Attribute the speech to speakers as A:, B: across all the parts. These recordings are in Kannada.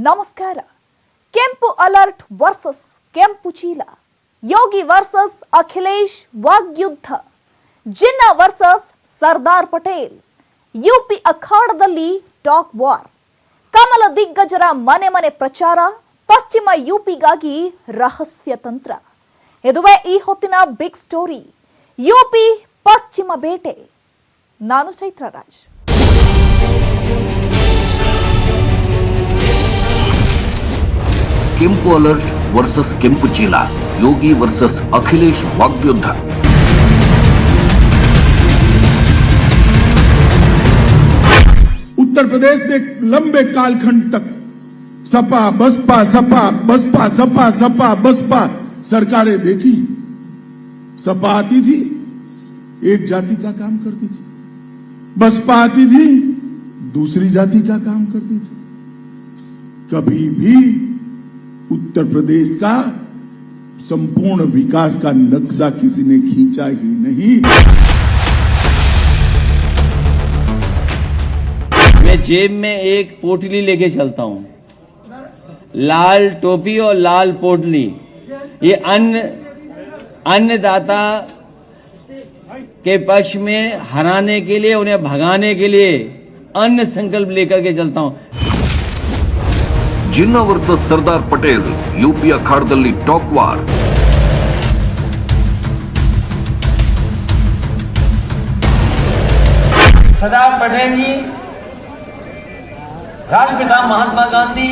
A: ನಮಸ್ಕಾರ. ಕೆಂಪು ಅಲರ್ಟ್ ವರ್ಸಸ್ ಕೆಂಪು ಚೀಲ, ಯೋಗಿ ವರ್ಸಸ್ ಅಖಿಲೇಶ್ ವಾಗ್ಯುದ್ಧ, ಜಿನ್ನಾ ವರ್ಸಸ್ ಸರ್ದಾರ್ ಪಟೇಲ್, ಯುಪಿ ಅಖಾಡದಲ್ಲಿ ಟಾಕ್ ವಾರ್, ಕಮಲ ದಿಗ್ಗಜರ ಮನೆ ಮನೆ ಪ್ರಚಾರ, ಪಶ್ಚಿಮ ಯುಪಿಗಾಗಿ ರಹಸ್ಯ ತಂತ್ರ. ಇದುವೇ ಈ ಹೊತ್ತಿನ ಬಿಗ್ ಸ್ಟೋರಿ. ಯುಪಿ ಪಶ್ಚಿಮ ಬೇಟೆ. ನಾನು ಚೈತ್ರ ರಾಜ್.
B: ಕೆಂಪು ಅಲರ್ಟ್ ವರ್ಸಸ್ ಕೆಂಪು ಚೀಲ, ಯೋಗಿ ವರ್ಸಸ್ ಅಖಿಲೇಶ್ ವಾಗ್ಯುದ್ಧ.
C: उत्तर प्रदेश ने लंबे कालखंड तक सपा बसपा सपा बसपा सपा सपा बसपा सरकारें देखी. सपा आती थी, एक जाति का काम करती थी, बसपा आती थी, दूसरी जाति का काम करती थी. कभी भी उत्तर प्रदेश का संपूर्ण विकास का नक्शा किसी ने खींचा ही नहीं.
D: मैं जेब में एक पोटली लेके चलता हूं, लाल टोपी और लाल पोटली. ये अन्नदाता के पक्ष में हराने के लिए, उन्हें भगाने के लिए अन्न संकल्प लेकर के चलता हूं.
B: ಜಿನ್ನಾ ವರ್ಸಸ್ ಸರ್ದಾರ್ ಪಟೇಲ್, ಯುಪಿ ಅಖಾಡದಲ್ಲಿ ಟಾಕ್ ವಾರ್.
E: सरदार पटेल जी, राष्ट्रपिता महात्मा गांधी,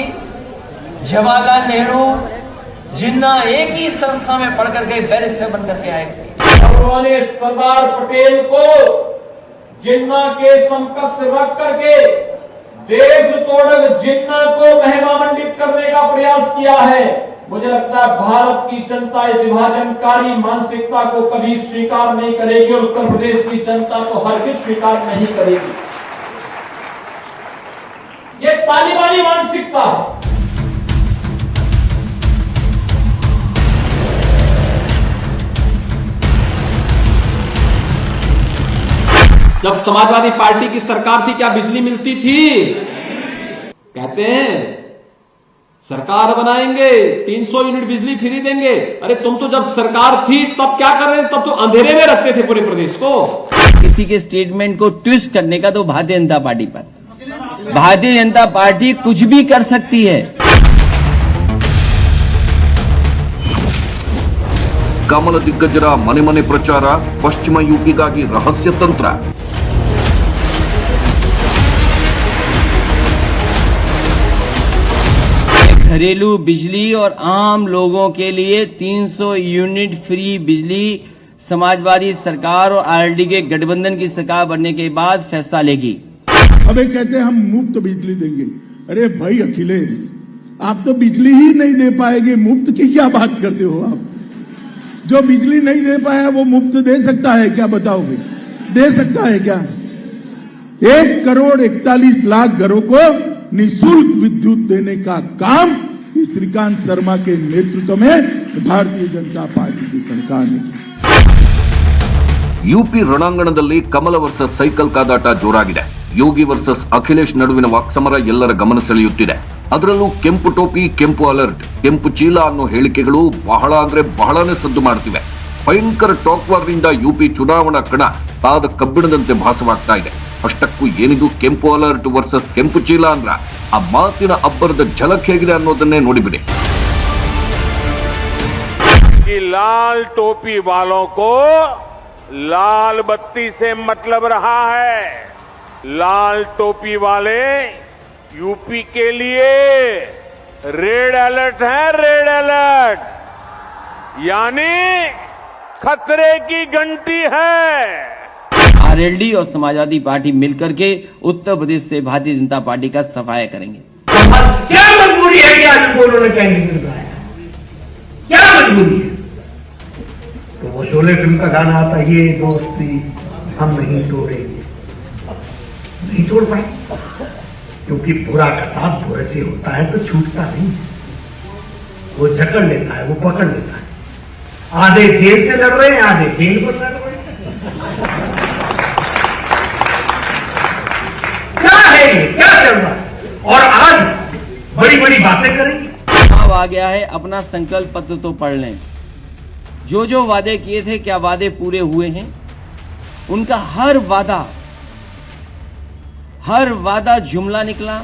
E: जवाहरलाल नेहरू, जिन्ना एक ही संस्था में पढ़ करके बैरिस्टर बन करके आए थे.
F: उन्होंने सरदार पटेल को जिन्ना के समकक्ष रख करके देश तोड़क जिन्ना को महिमा मंडित करने का प्रयास किया है. मुझे लगता है भारत की जनता इस विभाजनकारी मानसिकता को कभी स्वीकार नहीं करेगी और उत्तर प्रदेश की जनता को हरगिज स्वीकार नहीं करेगी. ये तालिबानी मानसिकता है. जब समाजवादी पार्टी की सरकार थी क्या बिजली मिलती थी? कहते हैं सरकार बनाएंगे 300 यूनिट बिजली फ्री देंगे. अरे तुम तो जब सरकार थी तब क्या कर रहे थे? तब तो अंधेरे में रखते थे पूरे प्रदेश को.
D: किसी के स्टेटमेंट को ट्विस्ट करने का तो भारतीय जनता पार्टी पर, भारतीय जनता पार्टी कुछ भी कर सकती है.
B: ಕಮಲ ದಿಗ್ಗಜರ ಮನೆ ಮನೆ ಪ್ರಚಾರ, ಪಶ್ಚಿಮ ಯುಪಿಗಾಗಿ ರಹಸ್ಯ ತಂತ್ರ.
D: घरेलू बिजली और आम लोगों के लिए 300 यूनिट फ्री बिजली समाजवादी सरकार और आरएलडी के गठबंधन की सरकार बनने के बाद फैसला लेगी.
C: अबे कहते हैं हम मुफ्त बिजली देंगे. अरे भाई अखिलेश, आप तो बिजली ही नहीं दे पाएंगे, मुफ्त की क्या बात करते हो आप? जो बिजली नहीं दे पाया वो मुफ्त दे सकता है क्या? बताओगे, दे सकता है क्या? 1,41,00,000 घरों को निःशुल्क विद्युत देने का काम श्रीकांत शर्मा के नेतृत्व में भारतीय जनता पार्टी की सरकार ने.
B: ಯುಪಿ ರಣಾಂಗಣದಲ್ಲಿ ಕಮಲ ವರ್ಸಸ್ ಸೈಕಲ್ ಕಾದಾಟ ಜೋರಾಗಿದೆ. ಯೋಗಿ ವರ್ಸಸ್ ಅಖಿಲೇಶ್ ನಡುವಿನ ವಾಕ್ಸಮರ ಎಲ್ಲರ ಗಮನ ಸೆಳೆಯುತ್ತಿದೆ. ಅದರಲ್ಲೂ ಕೆಂಪು ಟೋಪಿ, ಕೆಂಪು ಅಲರ್ಟ್, ಕೆಂಪು ಚೀಲ ಅನ್ನೋ ಹೇಳಿಕೆಗಳು ಬಹಳ ಅಂದ್ರೆ ಬಹಳನೇ ಸದ್ದು ಮಾಡುತ್ತಿವೆ. ಭಯಂಕರ ಟಾಕ್ ವಾರ್ನಿಂದ ಯುಪಿ ಚುನಾವಣಾ ಕಣ ತಾದ ಕಬ್ಬಿಣದಂತೆ ಭಾಸವಾಗ್ತಾ ಇದೆ. ಅಷ್ಟಕ್ಕೂ ಏನಿದು ಕೆಂಪು ಅಲರ್ಟ್ ವರ್ಸಸ್ ಕೆಂಪು ಚೀಲ ಅಂದ್ರ ಆ ಮಾತಿನ ಅಬ್ಬರದ ಝಲಕ್ ಹೇಗಿದೆ ಅನ್ನೋದನ್ನೇ ನೋಡಿಬಿಡಿ.
G: लाल टोपी वालों को लाल बत्ती से मतलब रहा है. लाल टोपी वाले यूपी के लिए रेड अलर्ट है, रेड अलर्ट यानी खतरे की घंटी है.
D: आरएलडी और समाजवादी पार्टी मिलकर के उत्तर प्रदेश से भारतीय जनता पार्टी का सफाया करेंगे.
F: क्या मजबूरी है कि आज उन्होंने कैंडिडेट बनाया? क्या मजबूरी है? तो वो शोले फिल्म का गाना आता, ये दोस्ती हम नहीं तोड़ेंगे. नहीं तोड़ पाए क्योंकि पूरा का साथ थोड़े से होता है तो छूटता नहीं. वो जकड़ लेता है, वो पकड़ लेता है. आधे जेल से लड़ रहे हैं, आधे जेल पर लड़ रहे हैं. क्या है ये? क्या चल रहा है? और आज बड़ी बड़ी बातें करेंगे।
D: चुनाव आ गया है, अपना संकल्प पत्र तो पढ़ लें। जो जो वादे किए थे, क्या वादे पूरे हुए हैं? उनका हर वादा जुमला निकला,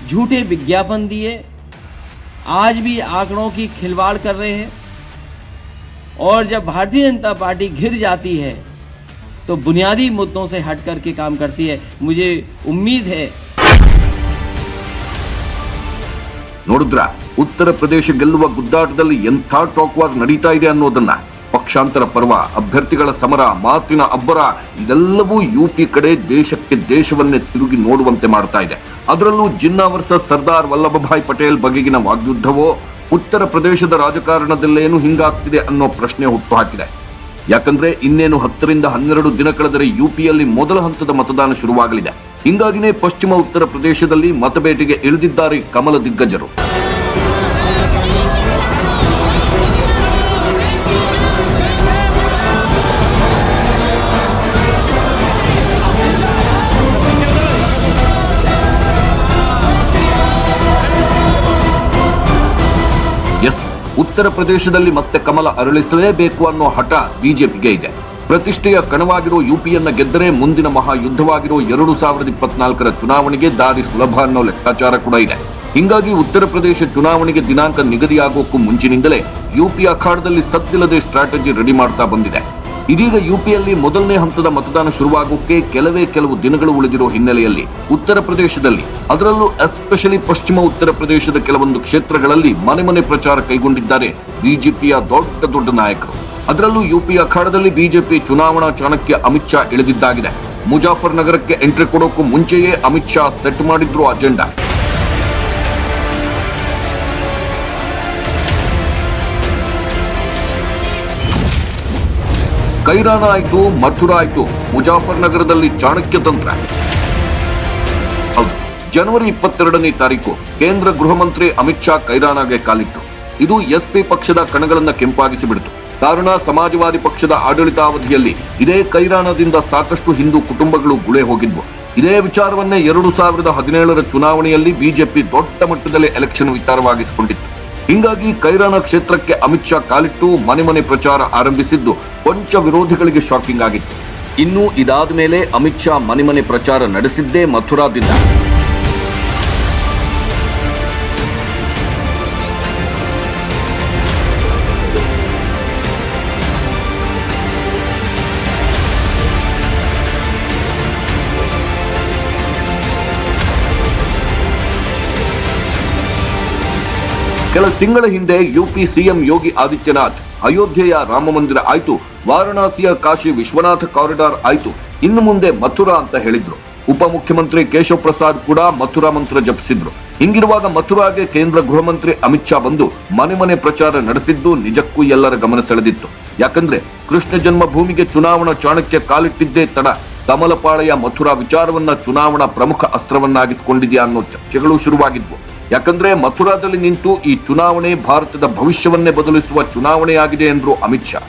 D: झूठे विज्ञापन दिए, आज भी आंकड़ों की खिलवाड़ कर रहे हैं। और जब भारतीय जनता पार्टी घिर जाती है तो बुनियादी मुद्दों से हट करके काम करती है। मुझे उम्मीद है।
B: ನೋಡಿದ್ರ ಉತ್ತರ ಪ್ರದೇಶ ಗೆಲ್ಲುವ ಗುದ್ದಾಟದಲ್ಲಿ ಎಂಥ ಟಾಕ್ ವಾರ್ ನಡೀತಾ ಇದೆ ಅನ್ನೋದನ್ನ. ಪಕ್ಷಾಂತರ ಪರ್ವ, ಅಭ್ಯರ್ಥಿಗಳ ಸಮರ, ಮಾತಿನ ಅಬ್ಬರ ಇದೆಲ್ಲವೂ ಯುಪಿ ಕಡೆ ದೇಶವನ್ನೇ ತಿರುಗಿ ನೋಡುವಂತೆ ಮಾಡ್ತಾ ಇದೆ. ಅದರಲ್ಲೂ ಜಿನ್ನಾ ವರ್ಸಸ್ ಸರ್ದಾರ್ ವಲ್ಲಭಭಾಯ್ ಪಟೇಲ್ ಬಗೆಗಿನ ವಾಗ್ಯುದ್ಧವೋ ಉತ್ತರ ಪ್ರದೇಶದ ರಾಜಕಾರಣದಲ್ಲೇನು ಹಿಂಗಾಗ್ತಿದೆ ಅನ್ನೋ ಪ್ರಶ್ನೆ ಹುಟ್ಟುಹಾಕಿದೆ. ಯಾಕಂದ್ರೆ ಇನ್ನೇನು 10 ರಿಂದ 12 ದಿನ ಕಳೆದರೆ ಯುಪಿಯಲ್ಲಿ ಮೊದಲ ಹಂತದ ಮತದಾನ ಶುರುವಾಗಲಿದೆ. ಹಿಂಗಾಗಿನೇ ಪಶ್ಚಿಮ ಉತ್ತರ ಪ್ರದೇಶದಲ್ಲಿ ಮತಬೇಟೆಗೆ ಇಳಿದಿದ್ದಾರೆ ಕಮಲ ದಿಗ್ಗಜರು. ಉತ್ತರ ಪ್ರದೇಶದಲ್ಲಿ ಮತ್ತೆ ಕಮಲ ಅರಳಿಸಲೇಬೇಕು ಅನ್ನೋ ಹಠ ಬಿಜೆಪಿಗೆ ಇದೆ. ಪ್ರತಿಷ್ಠೆಯ ಕಣವಾಗಿರೋ ಯುಪಿಯನ್ನ ಗೆದ್ದರೆ ಮುಂದಿನ ಮಹಾಯುದ್ಧವಾಗಿರೋ 2024ರ ಚುನಾವಣೆಗೆ ದಾರಿ ಸುಲಭ ಅನ್ನೋ ಲೆಕ್ಕಾಚಾರ ಕೂಡ ಇದೆ. ಹಿಂಗಾಗಿ ಉತ್ತರ ಪ್ರದೇಶ ಚುನಾವಣೆಗೆ ದಿನಾಂಕ ನಿಗದಿಯಾಗೋಕ್ಕೂ ಮುಂಚಿನಿಂದಲೇ ಯುಪಿ ಅಖಾಡದಲ್ಲಿ ಸತ್ತಿಲ್ಲದೆ ಸ್ಟ್ರಾಟಜಿ ರೆಡಿ ಮಾಡ್ತಾ ಬಂದಿದೆ. ಇದೀಗ ಯುಪಿಯಲ್ಲಿ ಮೊದಲನೇ ಹಂತದ ಮತದಾನ ಶುರುವಾಗೋಕೆ ಕೆಲವು ದಿನಗಳು ಉಳಿದಿರೋ ಹಿನ್ನೆಲೆಯಲ್ಲಿ ಉತ್ತರ ಪ್ರದೇಶದಲ್ಲಿ, ಅದರಲ್ಲೂ ಎಸ್ಪೆಷಲಿ ಪಶ್ಚಿಮ ಉತ್ತರ ಪ್ರದೇಶದ ಕೆಲವೊಂದು ಕ್ಷೇತ್ರಗಳಲ್ಲಿ ಮನೆ ಪ್ರಚಾರ ಕೈಗೊಂಡಿದ್ದಾರೆ ಬಿಜೆಪಿಯ ದೊಡ್ಡ ನಾಯಕರು. ಅದರಲ್ಲೂ ಯುಪಿ ಅಖಾಡದಲ್ಲಿ ಬಿಜೆಪಿ ಚುನಾವಣಾ ಚಾಣಕ್ಯ ಅಮಿತ್ ಶಾ ಇಳಿದಿದ್ದಾಗಿದೆ. ಮುಜಾಫರ್ ನಗರಕ್ಕೆ ಎಂಟ್ರಿ ಕೊಡೋಕ್ಕೂ ಮುಂಚೆಯೇ ಅಮಿತ್ ಶಾ ಸೆಟ್ ಮಾಡಿದ್ರು ಅಜೆಂಡಾ. ಕೈರಾನ ಆಯ್ತು, ಮಥುರಾ ಆಯ್ತು, ಮುಜಾಫರ್ ನಗರದಲ್ಲಿ ಚಾಣಕ್ಯ ತಂತ್ರ. ಹೌದು, ಜನವರಿ 22ನೇ ತಾರೀಕು ಕೇಂದ್ರ ಗೃಹ ಮಂತ್ರಿ ಅಮಿತ್ ಶಾ ಕೈರಾನಾಗೆ ಕಾಲಿಟ್ಟರು. ಇದು ಎಸ್ಪಿ ಪಕ್ಷದ ಕಣಗಳನ್ನ ಕೆಂಪಾಗಿಸಿ ಬಿಡಿತು. ಕಾರಣ, ಸಮಾಜವಾದಿ ಪಕ್ಷದ ಆಡಳಿತಾವಧಿಯಲ್ಲಿ ಇದೇ ಕೈರಾನದಿಂದ ಸಾಕಷ್ಟು ಹಿಂದೂ ಕುಟುಂಬಗಳು ಗುಳೆ ಹೋಗಿದ್ವು. ಇದೇ ವಿಚಾರವನ್ನೇ 2017ರ ಚುನಾವಣೆಯಲ್ಲಿ ಬಿಜೆಪಿ ದೊಡ್ಡ ಮಟ್ಟದಲ್ಲಿ ಎಲೆಕ್ಷನ್ ವಿಚಾರವಾಗಿಸಿಕೊಂಡಿತ್ತು. ಹಿಂಗಾಗಿ ಕೈರಾನ ಕ್ಷೇತ್ರಕ್ಕೆ ಅಮಿತ್ ಶಾ ಕಾಲಿಟ್ಟು ಮನೆ ಪ್ರಚಾರ ಆರಂಭಿಸಿದ್ದು ಕೊಂಚ ವಿರೋಧಿಗಳಿಗೆ ಶಾಕಿಂಗ್ ಆಗಿತ್ತು. ಇನ್ನು ಇದಾದ ಮೇಲೆ ಅಮಿತ್ ಶಾ ಮನೆ ಪ್ರಚಾರ ನಡೆಸಿದ್ದೇ ಮಥುರಾದಿಂದ. ಕೆಲ ತಿಂಗಳ ಹಿಂದೆ ಯುಪಿ ಸಿಎಂ ಯೋಗಿ ಆದಿತ್ಯನಾಥ್ ಅಯೋಧ್ಯೆಯ ರಾಮ ಮಂದಿರ ಆಯ್ತು, ವಾರಣಾಸಿಯ ಕಾಶಿ ವಿಶ್ವನಾಥ ಕಾರಿಡಾರ್ ಆಯ್ತು, ಇನ್ನು ಮುಂದೆ ಮಥುರಾ ಅಂತ ಹೇಳಿದ್ರು. ಉಪಮುಖ್ಯಮಂತ್ರಿ ಕೇಶವ್ ಪ್ರಸಾದ್ ಕೂಡ ಮಥುರಾ ಮಂತ್ರ ಜಪಿಸಿದ್ರು. ಹಿಂಗಿರುವಾಗ ಮಥುರಾಗೆ ಕೇಂದ್ರ ಗೃಹ ಮಂತ್ರಿ ಅಮಿತ್ ಶಾ ಬಂದು ಮನೆ ಪ್ರಚಾರ ನಡೆಸಿದ್ದು ನಿಜಕ್ಕೂ ಎಲ್ಲರ ಗಮನ ಸೆಳೆದಿತ್ತು. ಯಾಕಂದ್ರೆ ಕೃಷ್ಣ ಜನ್ಮಭೂಮಿಗೆ ಚುನಾವಣಾ ಚಾಣಕ್ಯ ಕಾಲಿಟ್ಟಿದ್ದೇ ತಡ ಕಮಲಪಾಳೆಯ ಮಥುರಾ ವಿಚಾರವನ್ನ ಚುನಾವಣಾ ಪ್ರಮುಖ ಅಸ್ತ್ರವನ್ನಾಗಿಸಿಕೊಂಡಿದೆಯಾ ಅನ್ನೋ ಚರ್ಚೆಗಳು ಶುರುವಾಗಿದ್ವು. ಯಾಕಂದ್ರೆ ಮಥುರಾದಲ್ಲಿ ನಿಂತು ಈ ಚುನಾವಣೆ ಭಾರತದ ಭವಿಷ್ಯವನ್ನೇ ಬದಲಿಸುವ ಚುನಾವಣೆಯಾಗಿದೆ ಎಂದ್ರು ಅಮಿತ್ ಶಾ.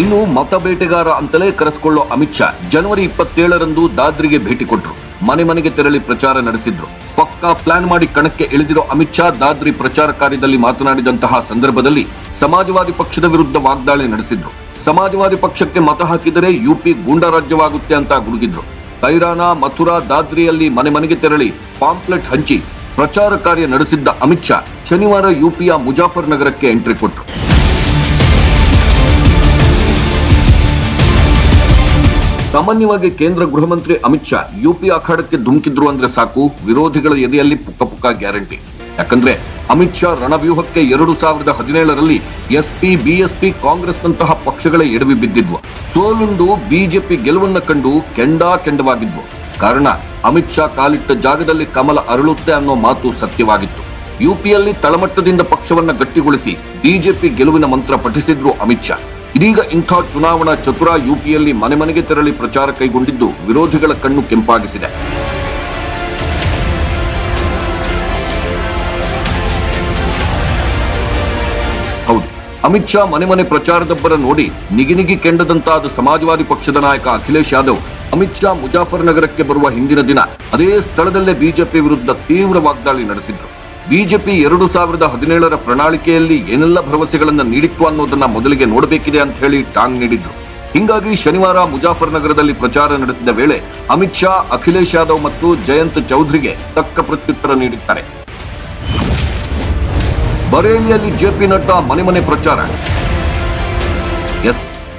B: ಇನ್ನು ಮತ ಬೇಟೆಗಾರ ಅಂತಲೇ ಕರೆಸಿಕೊಳ್ಳೋ ಅಮಿತ್ ಶಾ ಜನವರಿ 27ರಂದು ದಾದ್ರಿಗೆ ಭೇಟಿ ಕೊಟ್ಟರು. ಮನೆಗೆ ತೆರಳಿ ಪ್ರಚಾರ ನಡೆಸಿದ್ರು. ಪಕ್ಕಾ ಪ್ಲಾನ್ ಮಾಡಿ ಕಣಕ್ಕೆ ಇಳಿದಿರೋ ಅಮಿತ್ ಶಾ ದಾದ್ರಿ ಪ್ರಚಾರ ಕಾರ್ಯದಲ್ಲಿ ಮಾತನಾಡಿದಂತಹ ಸಂದರ್ಭದಲ್ಲಿ ಸಮಾಜವಾದಿ ಪಕ್ಷದ ವಿರುದ್ಧ ವಾಗ್ದಾಳಿ ನಡೆಸಿದ್ರು. ಸಮಾಜವಾದಿ ಪಕ್ಷಕ್ಕೆ ಮತ ಹಾಕಿದರೆ ಯುಪಿ ಗೂಂಡಾ ರಾಜ್ಯವಾಗುತ್ತೆ ಅಂತ ಗುಡುಗಿದ್ರು. ಕೈರಾನ, ಮಥುರಾ, ದಾದ್ರಿಯಲ್ಲಿ ಮನೆಗೆ ತೆರಳಿ ಪಾಂಪ್ಲೆಟ್ ಹಂಚಿ ಪ್ರಚಾರ ಕಾರ್ಯ ನಡೆಸಿದ್ದ ಅಮಿತ್ ಶಾ ಶನಿವಾರ ಯುಪಿಯ ಮುಜಾಫರ್ ನಗರಕ್ಕೆ ಎಂಟ್ರಿ ಕೊಟ್ಟರು. ಸಾಮಾನ್ಯವಾಗಿ ಕೇಂದ್ರ ಗೃಹ ಮಂತ್ರಿ ಅಮಿತ್ ಶಾ ಯುಪಿ ಅಖಾಡಕ್ಕೆ ಧುಮುಕಿದ್ರು ಅಂದ್ರೆ ಸಾಕು, ವಿರೋಧಿಗಳ ಎದೆಯಲ್ಲಿ ಪುಕ್ಕ ಗ್ಯಾರಂಟಿ. ಯಾಕಂದ್ರೆ ಅಮಿತ್ ಶಾ ರಣವ್ಯೂಹಕ್ಕೆ 2017ರಲ್ಲಿ ಎಸ್ಪಿ, ಬಿಎಸ್ಪಿ, ಕಾಂಗ್ರೆಸ್ನಂತಹ ಪಕ್ಷಗಳೇ ಎಡವಿ ಬಿದ್ದಿದ್ವು. ಸೋಲುಂಡು ಬಿಜೆಪಿ ಗೆಲುವನ್ನ ಕಂಡು ಕೆಂಡವಾಗಿದ್ವು. ಕಾರಣ, ಅಮಿತ್ ಶಾ ಕಾಲಿಟ್ಟ ಜಾಗದಲ್ಲಿ ಕಮಲ ಅರಳುತ್ತೆ ಅನ್ನೋ ಮಾತು ಸತ್ಯವಾಗಿತ್ತು. ಯುಪಿಯಲ್ಲಿ ತಳಮಟ್ಟದಿಂದ ಪಕ್ಷವನ್ನ ಗಟ್ಟಿಗೊಳಿಸಿ ಬಿಜೆಪಿ ಗೆಲುವಿನ ಮಂತ್ರ ಪಠಿಸಿದ್ರು ಅಮಿತ್ ಶಾ. ಇದೀಗ ಇಂಥ ಚುನಾವಣಾ ಚತುರ ಯುಪಿಯಲ್ಲಿ ಮನೆಗೆ ತೆರಳಿ ಪ್ರಚಾರ ಕೈಗೊಂಡಿದ್ದು ವಿರೋಧಿಗಳ ಕಣ್ಣು ಕೆಂಪಾಗಿಸಿದೆ. ಹೌದು, ಅಮಿತ್ ಶಾ ಮನೆ ಪ್ರಚಾರದಬ್ಬರ ನೋಡಿ ನಿಗಿ ಕೆಂಡದಂತಾದ ಸಮಾಜವಾದಿ ಪಕ್ಷದ ನಾಯಕ ಅಖಿಲೇಶ್ ಯಾದವ್ ಅಮಿತ್ ಶಾ ಮುಜಾಫರ್ ನಗರಕ್ಕೆ ಬರುವ ಹಿಂದಿನ ದಿನ ಅದೇ ಸ್ಥಳದಲ್ಲೇ ಬಿಜೆಪಿ ವಿರುದ್ಧ ತೀವ್ರ ವಾಗ್ದಾಳಿ ನಡೆಸಿದ್ರು. ಬಿಜೆಪಿ 2017ರ ಪ್ರಣಾಳಿಕೆಯಲ್ಲಿ ಏನೆಲ್ಲ ಭರವಸೆಗಳನ್ನ ನೀಡಿತ್ತು ಅನ್ನೋದನ್ನ ಮೊದಲಿಗೆ ನೋಡಬೇಕಿದೆ ಅಂತ ಹೇಳಿ ಟಾಂಗ್ ನೀಡಿದ್ರು. ಹಿಂಗಾಗಿ ಶನಿವಾರ ಮುಜಾಫರ್ ನಗರದಲ್ಲಿ ಪ್ರಚಾರ ನಡೆಸಿದ ವೇಳೆ ಅಮಿತ್ ಶಾ, ಅಖಿಲೇಶ್ ಯಾದವ್ ಮತ್ತು ಜಯಂತ್ ಚೌಧರಿಗೆ ತಕ್ಕ ಪ್ರತ್ಯುತ್ತರ ನೀಡಿದ್ದಾರೆ. ಬರೇಲಿಯಲ್ಲಿ ಜೆಪಿ ನಡ್ಡಾ ಮನೆ ಪ್ರಚಾರ.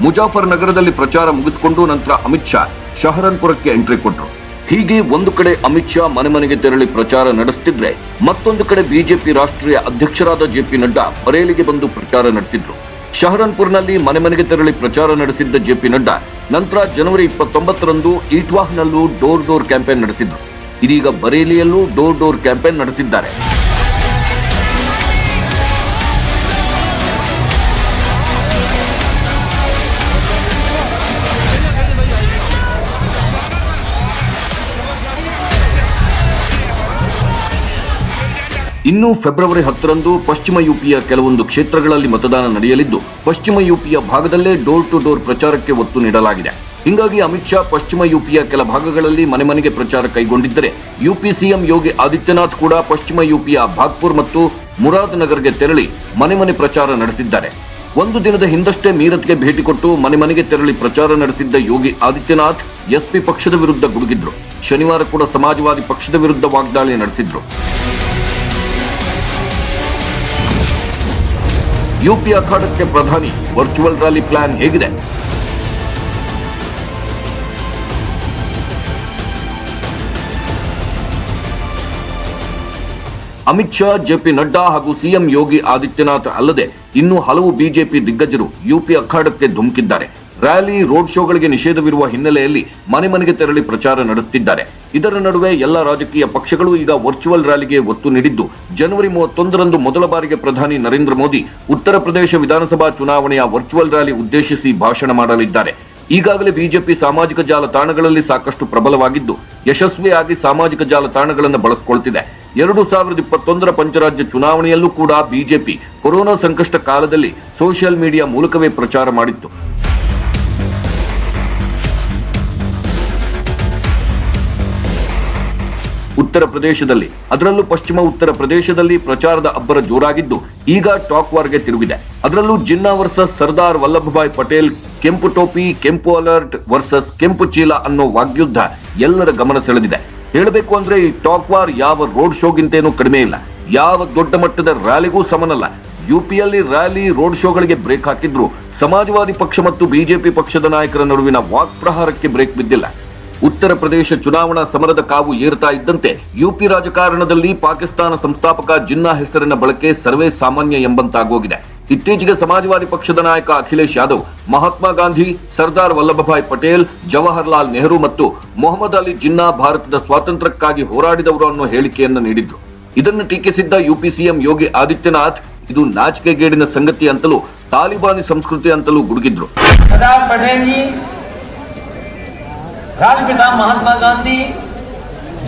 B: ಮುಜಾಫರ್ ನಗರದಲ್ಲಿ ಪ್ರಚಾರ ಮುಗಿಸಿಕೊಂಡು ನಂತರ ಅಮಿತ್ ಶಾ ಶಹರನ್ಪುರಕ್ಕೆ ಎಂಟ್ರಿ ಕೊಟ್ಟರು. ಹೀಗೆ ಒಂದು ಕಡೆ ಅಮಿತ್ ಶಾ ಮನೆಗೆ ತೆರಳಿ ಪ್ರಚಾರ ನಡೆಸುತ್ತಿದ್ರೆ, ಮತ್ತೊಂದು ಕಡೆ ಬಿಜೆಪಿ ರಾಷ್ಟ್ರೀಯ ಅಧ್ಯಕ್ಷರಾದ ಜೆಪಿ ನಡ್ಡಾ ಬರೇಲಿಗೆ ಬಂದು ಪ್ರಚಾರ ನಡೆಸಿದ್ರು. ಶಹರನ್ಪುರ್ನಲ್ಲಿ ಮನೆಗೆ ತೆರಳಿ ಪ್ರಚಾರ ನಡೆಸಿದ್ದ ಜೆಪಿ ನಡ್ಡಾ ನಂತರ ಜನವರಿ 29ರಂದು ಈಟ್ವಾಹ್ನಲ್ಲೂ ಡೋರ್ ಕ್ಯಾಂಪೇನ್ ನಡೆಸಿದ್ರು. ಇದೀಗ ಬರೇಲಿಯಲ್ಲೂ ಡೋರ್ ಕ್ಯಾಂಪೇನ್ ನಡೆಸಿದ್ದಾರೆ. ಇನ್ನು ಫೆಬ್ರವರಿ 10ರಂದು ಪಶ್ಚಿಮ ಯುಪಿಯ ಕೆಲವೊಂದು ಕ್ಷೇತ್ರಗಳಲ್ಲಿ ಮತದಾನ ನಡೆಯಲಿದ್ದು, ಪಶ್ಚಿಮ ಯುಪಿಯ ಭಾಗದಲ್ಲೇ ಡೋರ್ ಟು ಡೋರ್ ಪ್ರಚಾರಕ್ಕೆ ಒತ್ತು ನೀಡಲಾಗಿದೆ. ಹಿಂಗಾಗಿ ಅಮಿತ್ ಶಾ ಪಶ್ಚಿಮ ಯುಪಿಯ ಕೆಲ ಭಾಗಗಳಲ್ಲಿ ಮನೆಗೆ ಪ್ರಚಾರ ಕೈಗೊಂಡಿದ್ದರೆ, ಯುಪಿ ಸಿಎಂ ಯೋಗಿ ಆದಿತ್ಯನಾಥ್ ಕೂಡ ಪಶ್ಚಿಮ ಯುಪಿಯ ಭಾಗ್ಪುರ್ ಮತ್ತು ಮುರಾದ್ ನಗರ್ಗೆ ತೆರಳಿ ಮನೆ ಪ್ರಚಾರ ನಡೆಸಿದ್ದಾರೆ. ಒಂದು ದಿನದ ಹಿಂದಷ್ಟೇ ಮೀರತ್ಗೆ ಭೇಟಿ ಕೊಟ್ಟು ಮನೆಗೆ ತೆರಳಿ ಪ್ರಚಾರ ನಡೆಸಿದ್ದ ಯೋಗಿ ಆದಿತ್ಯನಾಥ್ ಎಸ್ಪಿ ಪಕ್ಷದ ವಿರುದ್ಧ ಗುಡುಗಿದ್ರು. ಶನಿವಾರ ಕೂಡ ಸಮಾಜವಾದಿ ಪಕ್ಷದ ವಿರುದ್ಧ ವಾಗ್ದಾಳಿ ನಡೆಸಿದ್ರು. ಯುಪಿ ಅಖಾಡಕ್ಕೆ ಪ್ರಧಾನಿ ವರ್ಚುವಲ್ ರ್ಯಾಲಿ ಪ್ಲಾನ್ ಹೇಗಿದೆ? ಅಮಿತ್ ಶಾ, ಜೆಪಿ ನಡ್ಡಾ ಹಾಗೂ ಸಿಎಂ ಯೋಗಿ ಆದಿತ್ಯನಾಥ್ ಅಲ್ಲದೆ ಇನ್ನೂ ಹಲವು ಬಿಜೆಪಿ ದಿಗ್ಗಜರು ಯುಪಿ ಅಖಾಡಕ್ಕೆ ಧುಮುಕಿದ್ದಾರೆ. ರ್ಯಾಲಿ, ರೋಡ್ ಶೋಗಳಿಗೆ ನಿಷೇಧವಿರುವ ಹಿನ್ನೆಲೆಯಲ್ಲಿ ಮನೆಗೆ ತೆರಳಿ ಪ್ರಚಾರ ನಡೆಸುತ್ತಿದ್ದಾರೆ. ಇದರ ನಡುವೆ ಎಲ್ಲ ರಾಜಕೀಯ ಪಕ್ಷಗಳು ಈಗ ವರ್ಚುವಲ್ ರ್ಯಾಲಿಗೆ ಒತ್ತು ನೀಡಿದ್ದು, ಜನವರಿ 31ರಂದು ಮೊದಲ ಬಾರಿಗೆ ಪ್ರಧಾನಿ ನರೇಂದ್ರ ಮೋದಿ ಉತ್ತರ ಪ್ರದೇಶ ವಿಧಾನಸಭಾ ಚುನಾವಣೆಯ ವರ್ಚುವಲ್ ರ್ಯಾಲಿ ಉದ್ದೇಶಿಸಿ ಭಾಷಣ ಮಾಡಲಿದ್ದಾರೆ. ಈಗಾಗಲೇ ಬಿಜೆಪಿ ಸಾಮಾಜಿಕ ಜಾಲತಾಣಗಳಲ್ಲಿ ಸಾಕಷ್ಟು ಪ್ರಬಲವಾಗಿದ್ದು, ಯಶಸ್ವಿಯಾಗಿ ಸಾಮಾಜಿಕ ಜಾಲತಾಣಗಳನ್ನು ಬಳಸಿಕೊಳ್ತಿದೆ. 2021ರ ಪಂಚರಾಜ್ಯ ಚುನಾವಣೆಯಲ್ಲೂ ಕೂಡ ಬಿಜೆಪಿ ಕೊರೋನಾ ಸಂಕಷ್ಟ ಕಾಲದಲ್ಲಿ ಸೋಷಿಯಲ್ ಮೀಡಿಯಾ ಮೂಲಕವೇ ಪ್ರಚಾರ ಮಾಡಿತ್ತು. ಉತ್ತರ ಪ್ರದೇಶದಲ್ಲಿ, ಅದರಲ್ಲೂ ಪಶ್ಚಿಮ ಉತ್ತರ ಪ್ರದೇಶದಲ್ಲಿ ಪ್ರಚಾರದ ಅಬ್ಬರ ಜೋರಾಗಿದ್ದು, ಈಗ ಟಾಕ್ ವಾರ್ಗೆ ತಿರುಗಿದೆ. ಅದರಲ್ಲೂ ಜಿನ್ನಾ ವರ್ಸಸ್ ಸರ್ದಾರ್ ವಲ್ಲಭಭಾಯ್ ಪಟೇಲ್, ಕೆಂಪು ಟೋಪಿ, ಕೆಂಪು ಅಲರ್ಟ್ ವರ್ಸಸ್ ಕೆಂಪು ಚೀಲ ಅನ್ನೋ ವಾಗ್ಯುದ್ಧ ಎಲ್ಲರ ಗಮನ ಸೆಳೆದಿದೆ. ಹೇಳಬೇಕು ಅಂದ್ರೆ ಈ ಟಾಕ್ ವಾರ್ ಯಾವ ರೋಡ್ ಶೋಗಿಂತೇನೂ ಕಡಿಮೆ ಇಲ್ಲ, ಯಾವ ದೊಡ್ಡ ಮಟ್ಟದ ರ್ಯಾಲಿಗೂ ಸಮನಲ್ಲ. ಯುಪಿಯಲ್ಲಿ ರ್ಯಾಲಿ, ರೋಡ್ ಶೋಗಳಿಗೆ ಬ್ರೇಕ್ ಹಾಕಿದ್ರು ಸಮಾಜವಾದಿ ಪಕ್ಷ ಮತ್ತು ಬಿಜೆಪಿ ಪಕ್ಷದ ನಾಯಕರ ನಡುವಿನ ವಾಕ್ಪ್ರಹಾರಕ್ಕೆ ಬ್ರೇಕ್ ಬಿದ್ದಿಲ್ಲ. ಉತ್ತರ ಪ್ರದೇಶ ಚುನಾವಣಾ ಸಮರದ ಕಾವು ಏರ್ತಾ ಇದ್ದಂತೆ ಯುಪಿ ರಾಜಕಾರಣದಲ್ಲಿ ಪಾಕಿಸ್ತಾನ ಸಂಸ್ಥಾಪಕ ಜಿನ್ನಾ ಹೆಸರಿನ ಬಳಕೆ ಸರ್ವೇ ಸಾಮಾನ್ಯ ಎಂಬಂತಾಗೋಗಿದೆ. ಇತ್ತೀಚೆಗೆ ಸಮಾಜವಾದಿ ಪಕ್ಷದ ನಾಯಕ ಅಖಿಲೇಶ್ ಯಾದವ್ ಮಹಾತ್ಮ ಗಾಂಧಿ, ಸರ್ದಾರ್ ವಲ್ಲಭಭಾಯ್ ಪಟೇಲ್, ಜವಾಹರ್ಲಾಲ್ ನೆಹರು ಮತ್ತು ಮೊಹಮ್ಮದ್ ಅಲಿ ಜಿನ್ನಾ ಭಾರತದ ಸ್ವಾತಂತ್ರ್ಯಕ್ಕಾಗಿ ಹೋರಾಡಿದವರು ಅನ್ನೋ ಹೇಳಿಕೆಯನ್ನು ನೀಡಿದ್ರು. ಇದನ್ನು ಟೀಕಿಸಿದ್ದ ಯುಪಿ ಸಿಎಂ ಯೋಗಿ ಆದಿತ್ಯನಾಥ್ ಇದು ನಾಚಿಕೆಗೇಡಿನ ಸಂಗತಿ ಅಂತಲೂ ತಾಲಿಬಾನಿ ಸಂಸ್ಕೃತಿ ಅಂತಲೂ ಗುಡುಗಿದ್ರು.
E: सरदार पटेल जी, राष्ट्रपिता महात्मा गांधी,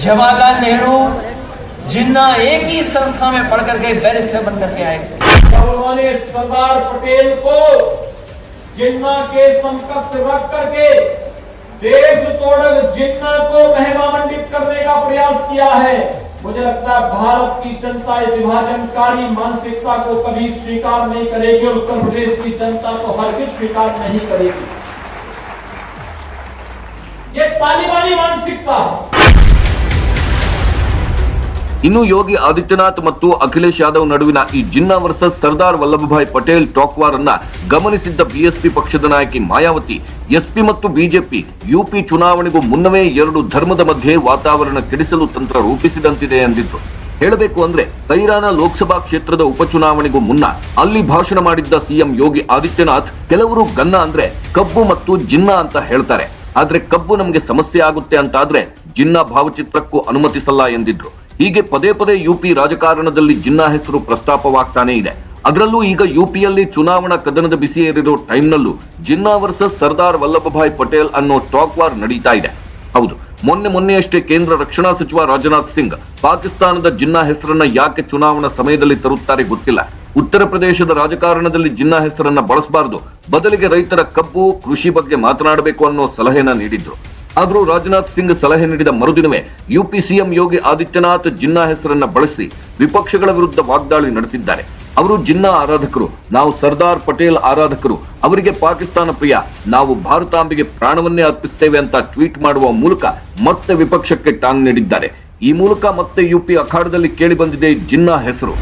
E: जवाहरलाल नेहरू, जिन्ना एक ही संस्था में पढ़ करके बैरिस्टर बन करके आए थे.
H: उन्होंने सरदार पटेल को जिन्ना के समकक्ष रख करके देश तोड़क जिन्ना को महिमामंडित करने का प्रयास किया है. मुझे लगता है भारत की जनता इस विभाजनकारी मानसिकता को कभी स्वीकार नहीं करेगी और उत्तर प्रदेश की जनता को हरगिज स्वीकार नहीं करेगी. ये तालिबानी मानसिकता है.
B: ಇನ್ನು ಯೋಗಿ ಆದಿತ್ಯನಾಥ್ ಮತ್ತು ಅಖಿಲೇಶ್ ಯಾದವ್ ನಡುವಿನ ಈ Jinnah versus Sardar Vallabhbhai Patel talk war ಅನ್ನ ಗಮನಿಸಿದ್ದ ಬಿಎಸ್ಪಿ ಪಕ್ಷದ ನಾಯಕಿ ಮಾಯಾವತಿ, ಎಸ್ಪಿ ಮತ್ತು ಬಿಜೆಪಿ ಯುಪಿ ಚುನಾವಣೆಗೂ ಮುನ್ನವೇ ಎರಡು ಧರ್ಮದ ಮಧ್ಯೆ ವಾತಾವರಣ ಕೆಡಿಸಲು ತಂತ್ರ ರೂಪಿಸಿದಂತಿದೆ ಎಂದಿದ್ರು. ಹೇಳಬೇಕು ಅಂದ್ರೆ ಕೈರಾನ ಲೋಕಸಭಾ ಕ್ಷೇತ್ರದ ಉಪಚುನಾವಣೆಗೂ ಮುನ್ನ ಅಲ್ಲಿ ಭಾಷಣ ಮಾಡಿದ್ದ ಸಿಎಂ ಯೋಗಿ ಆದಿತ್ಯನಾಥ್, ಕೆಲವರು ಗನ್ನ ಅಂದ್ರೆ ಕಬ್ಬು ಮತ್ತು ಜಿನ್ನಾ ಅಂತ ಹೇಳ್ತಾರೆ, ಆದ್ರೆ ಕಬ್ಬು ನಮಗೆ ಸಮಸ್ಯೆ ಆಗುತ್ತೆ ಅಂತಾದ್ರೆ ಜಿನ್ನಾ ಭಾವಚಿತ್ರಕ್ಕೂ ಅನುಮತಿಸಲ್ಲ ಎಂದಿದ್ರು. ಹೀಗೆ ಪದೇ ಪದೇ ಯುಪಿ ರಾಜಕಾರಣದಲ್ಲಿ ಜಿನ್ನಾ ಹೆಸರು ಪ್ರಸ್ತಾಪವಾಗ್ತಾನೆ ಇದೆ. ಅದರಲ್ಲೂ ಈಗ ಯುಪಿಯಲ್ಲಿ ಚುನಾವಣಾ ಕದನದ ಬಿಸಿ ಏರಿರೋ ಟೈಮ್ನಲ್ಲೂ ಜಿನ್ನಾ ವರ್ಸಸ್ ಸರ್ದಾರ್ ವಲ್ಲಭಭಾಯ್ ಪಟೇಲ್ ಅನ್ನೋ ಟಾಕ್ ವಾರ್ ನಡೀತಾ ಇದೆ. ಹೌದು, ಮೊನ್ನೆಯಷ್ಟೇ ಕೇಂದ್ರ ರಕ್ಷಣಾ ಸಚಿವ ರಾಜನಾಥ್ ಸಿಂಗ್ ಪಾಕಿಸ್ತಾನದ ಜಿನ್ನಾ ಹೆಸರನ್ನ ಯಾಕೆ ಚುನಾವಣಾ ಸಮಯದಲ್ಲಿ ತರುತ್ತಾರೆ ಗೊತ್ತಿಲ್ಲ, ಉತ್ತರ ಪ್ರದೇಶದ ರಾಜಕಾರಣದಲ್ಲಿ ಜಿನ್ನಾ ಹೆಸರನ್ನ ಬಳಸಬಾರದು, ಬದಲಿಗೆ ರೈತರ ಕಬ್ಬು ಕೃಷಿ ಬಗ್ಗೆ ಮಾತನಾಡಬೇಕು ಅನ್ನೋ ಸಲಹೆನ ನೀಡಿದ್ರು. ಆದ್ರೂ ರಾಜನಾಥ್ ಸಿಂಗ್ ಸಲಹೆ ನೀಡಿದ ಮರುದಿನವೇ ಯುಪಿ ಸಿಎಂ ಯೋಗಿ ಆದಿತ್ಯನಾಥ್ ಜಿನ್ನಾ ಹೆಸರನ್ನ ಬಳಸಿ ವಿಪಕ್ಷಗಳ ವಿರುದ್ಧ ವಾಗ್ದಾಳಿ ನಡೆಸಿದ್ದಾರೆ. ಅವರು ಜಿನ್ನಾ ಆರಾಧಕರು, ನಾವು ಸರ್ದಾರ್ ಪಟೇಲ್ ಆರಾಧಕರು, ಅವರಿಗೆ ಪಾಕಿಸ್ತಾನ ಪ್ರಿಯ, ನಾವು ಭಾರತಾಂಬೆಗೆ ಪ್ರಾಣವನ್ನೇ ಅರ್ಪಿಸುತ್ತೇವೆ ಅಂತ ಟ್ವೀಟ್ ಮಾಡುವ ಮೂಲಕ ಮತ್ತೆ ವಿಪಕ್ಷಕ್ಕೆ ಟಾಂಗ್ ನೀಡಿದ್ದಾರೆ. ಈ ಮೂಲಕ ಮತ್ತೆ ಯುಪಿ ಅಖಾಡದಲ್ಲಿ ಕೇಳಿ ಬಂದಿದೆ ಜಿನ್ನಾ ಹೆಸರು.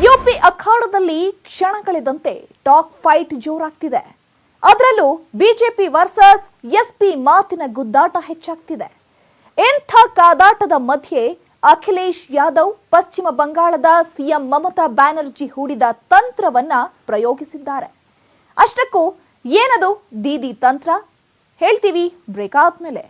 A: ಯುಪಿ ಅಖಾಡದಲ್ಲಿ ಕ್ಷಣಗಳಿದಂತೆ ಟಾಕ್ ಫೈಟ್ ಜೋರಾಗ್ತಿದೆ. ಅದರಲ್ಲೂ ಬಿಜೆಪಿ ವರ್ಸಸ್ ಎಸ್ಪಿ ಮಾತಿನ ಗುದ್ದಾಟ ಹೆಚ್ಚಾಗ್ತಿದೆ. ಇಂಥ ಕಾದಾಟದ ಮಧ್ಯೆ ಅಖಿಲೇಶ್ ಯಾದವ್ ಪಶ್ಚಿಮ ಬಂಗಾಳದ ಸಿಎಂ ಮಮತಾ ಬ್ಯಾನರ್ಜಿ ಹೂಡಿದ ತಂತ್ರವನ್ನ ಪ್ರಯೋಗಿಸಿದ್ದಾರೆ. ಅಷ್ಟಕ್ಕೂ ಏನದು ದೀದಿ ತಂತ್ರ ಹೇಳ್ತೀವಿ ಬ್ರೇಕ್ ಆದ್ಮೇಲೆ.